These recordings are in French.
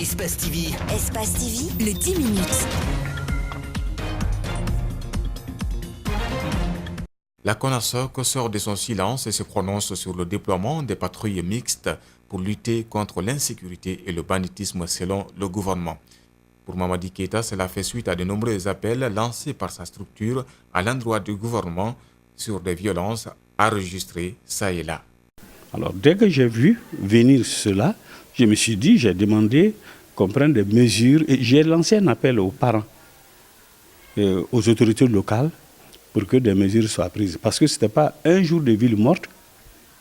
Espace TV. Espace TV, le 10 minutes. La CONASOC sort de son silence et se prononce sur le déploiement des patrouilles mixtes pour lutter contre l'insécurité et le banditisme selon le gouvernement. Pour Mamadi Keïta, cela fait suite à de nombreux appels lancés par sa structure à l'endroit du gouvernement sur des violences enregistrées ça et là. Alors dès que j'ai vu venir cela, je me suis dit, j'ai demandé qu'on prenne des mesures et j'ai lancé un appel aux parents, aux autorités locales pour que des mesures soient prises. Parce que ce n'était pas un jour de ville morte,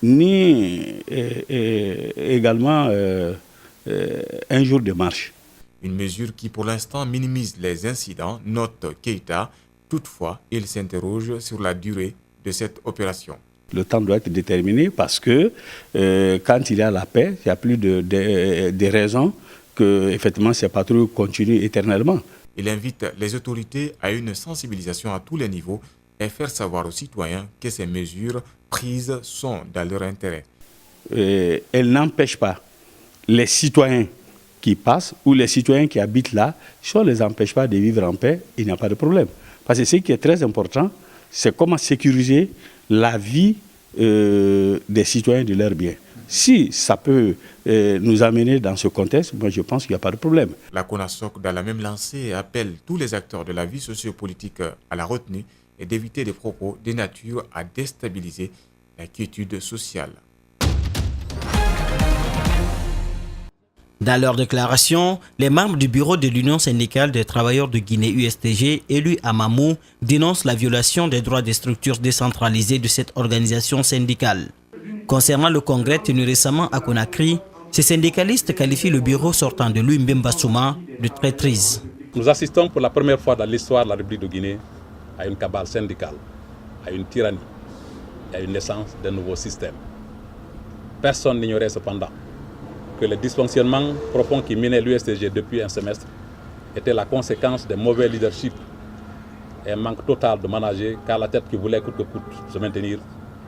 ni également un jour de marche. Une mesure qui pour l'instant minimise les incidents, note Keïta. Toutefois, il s'interroge sur la durée de cette opération. Le temps doit être déterminé parce que quand il y a la paix, il n'y a plus de raisons que effectivement, ces patrouilles continuent éternellement. Il invite les autorités à une sensibilisation à tous les niveaux et faire savoir aux citoyens que ces mesures prises sont dans leur intérêt. Elles n'empêchent pas les citoyens qui passent ou les citoyens qui habitent là, si on ne les empêche pas de vivre en paix, il n'y a pas de problème. Parce que ce qui est très important, c'est comment sécuriser la vie des citoyens de leurs biens. Si ça peut nous amener dans ce contexte, moi je pense qu'il n'y a pas de problème. La CONASOC, dans la même lancée, appelle tous les acteurs de la vie sociopolitique à la retenue et d'éviter des propos de nature à déstabiliser la quiétude sociale. Dans leur déclaration, les membres du bureau de l'Union syndicale des travailleurs de Guinée USTG, élus à Mamou, dénoncent la violation des droits des structures décentralisées de cette organisation syndicale. Concernant le congrès tenu récemment à Conakry, ces syndicalistes qualifient le bureau sortant de Louis Mbemba Souma de traîtrise. Nous assistons pour la première fois dans l'histoire de la République de Guinée à une cabale syndicale, à une tyrannie et à une naissance d'un nouveau système. Personne n'ignorait cependant que le dysfonctionnement profond qui minait l'USTG depuis un semestre était la conséquence des mauvais leadership et un manque total de managers, car la tête qui voulait coûte que coûte se maintenir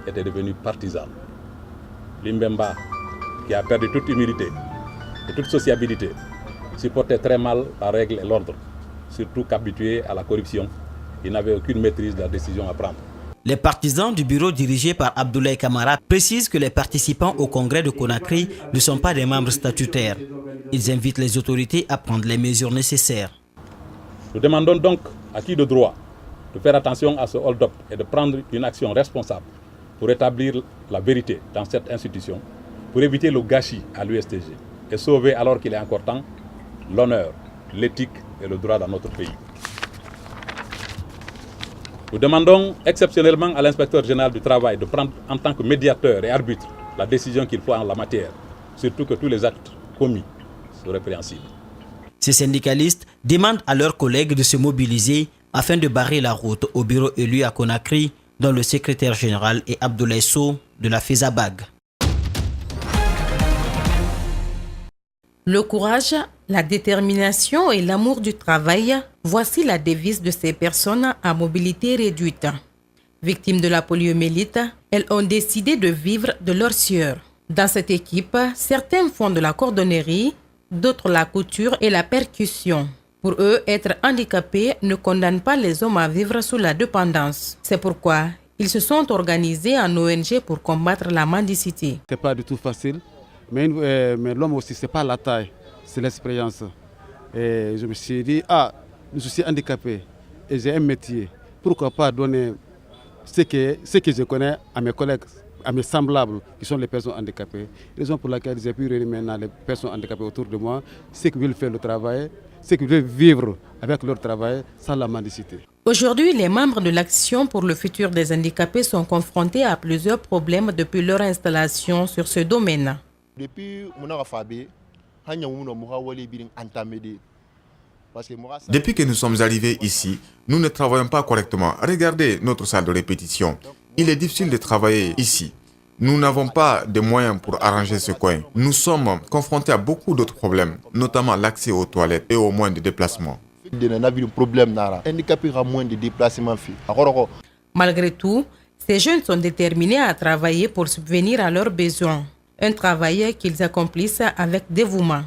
était devenue partisane. Limbemba, qui a perdu toute humilité et toute sociabilité, supportait très mal la règle et l'ordre, surtout qu'habitué à la corruption, il n'avait aucune maîtrise de la décision à prendre. Les partisans du bureau dirigé par Abdoulaye Kamara précisent que les participants au congrès de Conakry ne sont pas des membres statutaires. Ils invitent les autorités à prendre les mesures nécessaires. Nous demandons donc à qui de droit de faire attention à ce hold-up et de prendre une action responsable pour rétablir la vérité dans cette institution, pour éviter le gâchis à l'USTG et sauver, alors qu'il est encore temps, l'honneur, l'éthique et le droit dans notre pays. Nous demandons exceptionnellement à l'inspecteur général du travail de prendre en tant que médiateur et arbitre la décision qu'il faut en la matière, surtout que tous les actes commis sont répréhensibles. Ces syndicalistes demandent à leurs collègues de se mobiliser afin de barrer la route au bureau élu à Conakry, dont le secrétaire général est Abdoulaye Sow de la FESABAG. Le courage, la détermination et l'amour du travail, voici la devise de ces personnes à mobilité réduite. Victimes de la poliomyélite, elles ont décidé de vivre de leur sueur. Dans cette équipe, certains font de la cordonnerie, d'autres la couture et la percussion. Pour eux, être handicapés ne condamne pas les hommes à vivre sous la dépendance. C'est pourquoi ils se sont organisés en ONG pour combattre la mendicité. Ce n'est pas du tout facile. Mais l'homme aussi, ce n'est pas la taille, c'est l'expérience. Et je me suis dit, je suis handicapé et j'ai un métier. Pourquoi pas donner ce que je connais à mes collègues, à mes semblables qui sont les personnes handicapées. Raison pour laquelle j'ai pu réunir maintenant les personnes handicapées autour de moi, ceux qui veulent faire le travail, ceux qui veulent vivre avec leur travail sans la mendicité. Aujourd'hui, les membres de l'Action pour le futur des handicapés sont confrontés à plusieurs problèmes depuis leur installation sur ce domaine. Depuis que nous sommes arrivés ici, nous ne travaillons pas correctement. Regardez notre salle de répétition. Il est difficile de travailler ici. Nous n'avons pas de moyens pour arranger ce coin. Nous sommes confrontés à beaucoup d'autres problèmes, notamment l'accès aux toilettes et aux moyens de déplacement. Malgré tout, ces jeunes sont déterminés à travailler pour subvenir à leurs besoins. Un travail qu'ils accomplissent avec dévouement.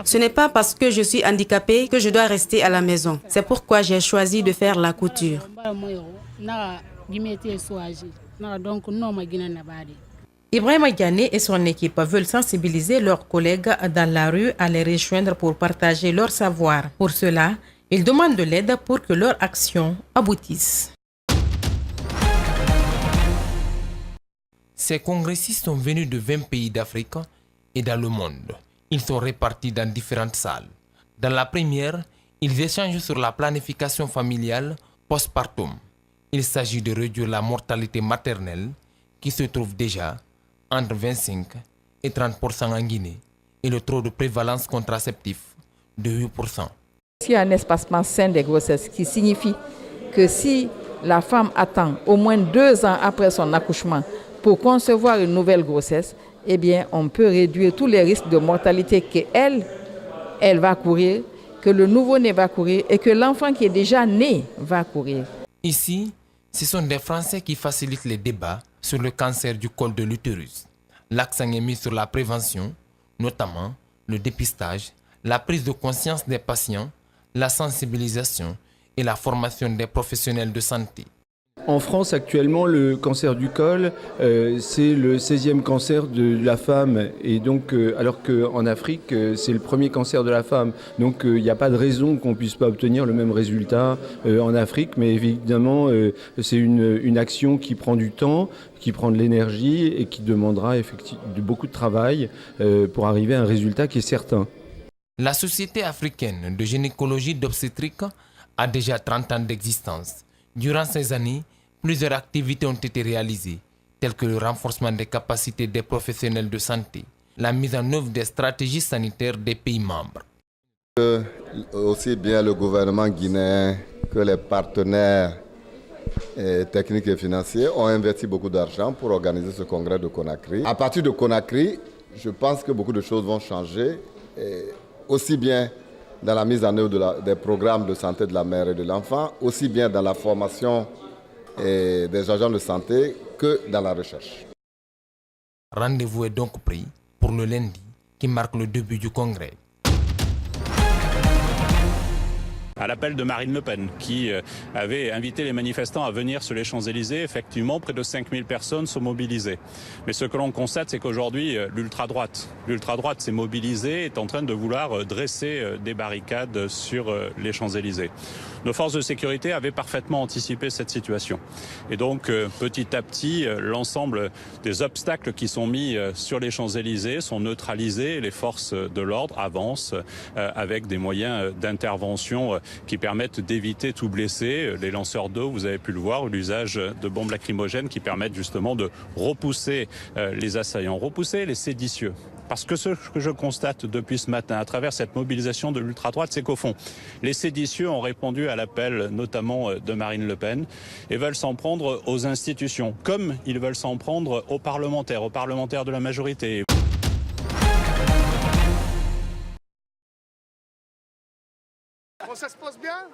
Ce n'est pas parce que je suis handicapée que je dois rester à la maison. C'est pourquoi j'ai choisi de faire la couture. Ibrahima Diané et son équipe veulent sensibiliser leurs collègues dans la rue à les rejoindre pour partager leur savoir. Pour cela, ils demandent de l'aide pour que leur action aboutisse. Ces congressistes sont venus de 20 pays d'Afrique et dans le monde. Ils sont répartis dans différentes salles. Dans la première, ils échangent sur la planification familiale postpartum. Il s'agit de réduire la mortalité maternelle qui se trouve déjà entre 25 et 30% en Guinée et le taux de prévalence contraceptif de 8%. Il y a un espacement sain des grossesses qui signifie que si la femme attend au moins 2 ans après son accouchement pour concevoir une nouvelle grossesse, eh bien, on peut réduire tous les risques de mortalité qu'elle va courir, que le nouveau-né va courir et que l'enfant qui est déjà né va courir. Ici, ce sont des Français qui facilitent les débats sur le cancer du col de l'utérus. L'accent est mis sur la prévention, notamment le dépistage, la prise de conscience des patients, la sensibilisation et la formation des professionnels de santé. En France, actuellement, le cancer du col, c'est le 16e cancer de la femme. Et donc, alors qu'en Afrique, c'est le premier cancer de la femme. Donc, il n'y a pas de raison qu'on ne puisse pas obtenir le même résultat en Afrique. Mais évidemment, c'est une action qui prend du temps, qui prend de l'énergie et qui demandera effectivement beaucoup de travail pour arriver à un résultat qui est certain. La Société africaine de gynécologie d'obstétrique a déjà 30 ans d'existence. Durant ces années, plusieurs activités ont été réalisées, telles que le renforcement des capacités des professionnels de santé, la mise en œuvre des stratégies sanitaires des pays membres. Aussi bien le gouvernement guinéen que les partenaires techniques et financiers ont investi beaucoup d'argent pour organiser ce congrès de Conakry. À partir de Conakry, je pense que beaucoup de choses vont changer, aussi bien dans la mise en œuvre des programmes de santé de la mère et de l'enfant, aussi bien dans la formation des agents de santé que dans la recherche. Rendez-vous est donc pris pour le lundi qui marque le début du congrès. À l'appel de Marine Le Pen, qui avait invité les manifestants à venir sur les Champs-Élysées, effectivement, près de 5000 personnes sont mobilisées. Mais ce que l'on constate, c'est qu'aujourd'hui, l'ultra-droite s'est mobilisée, est en train de vouloir dresser des barricades sur les Champs-Élysées. Nos forces de sécurité avaient parfaitement anticipé cette situation. Et donc, petit à petit, l'ensemble des obstacles qui sont mis sur les Champs-Élysées sont neutralisés et les forces de l'ordre avancent avec des moyens d'intervention qui permettent d'éviter tout blessé. Les lanceurs d'eau, vous avez pu le voir, l'usage de bombes lacrymogènes qui permettent justement de repousser les assaillants, repousser les séditieux. Parce que ce que je constate depuis ce matin, à travers cette mobilisation de l'ultra-droite, c'est qu'au fond, les séditieux ont répondu à l'appel notamment de Marine Le Pen et veulent s'en prendre aux institutions, comme ils veulent s'en prendre aux parlementaires de la majorité. Bon, ça se passe bien?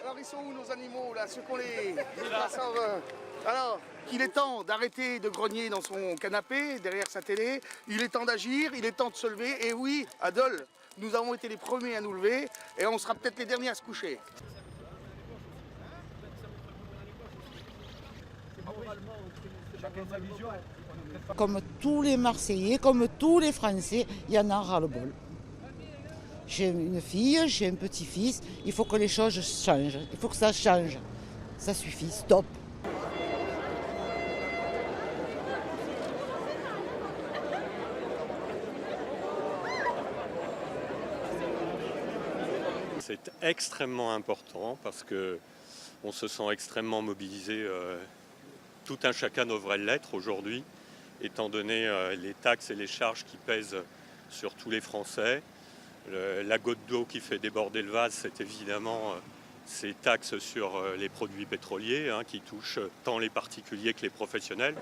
Alors ils sont où nos animaux là, ceux qu'on les Alors, qu'il est temps d'arrêter de grogner dans son canapé, derrière sa télé, il est temps d'agir, il est temps de se lever, et oui, à Dole, nous avons été les premiers à nous lever, et on sera peut-être les derniers à se coucher. Comme tous les Marseillais, comme tous les Français, il y en a ras-le-bol. J'ai une fille, j'ai un petit-fils, il faut que les choses changent, il faut que ça change. Ça suffit, stop. C'est extrêmement important parce qu'on se sent extrêmement mobilisé. Tout un chacun devrait l'être aujourd'hui, étant donné les taxes et les charges qui pèsent sur tous les Français. La goutte d'eau qui fait déborder le vase, c'est évidemment ces taxes sur les produits pétroliers qui touchent tant les particuliers que les professionnels.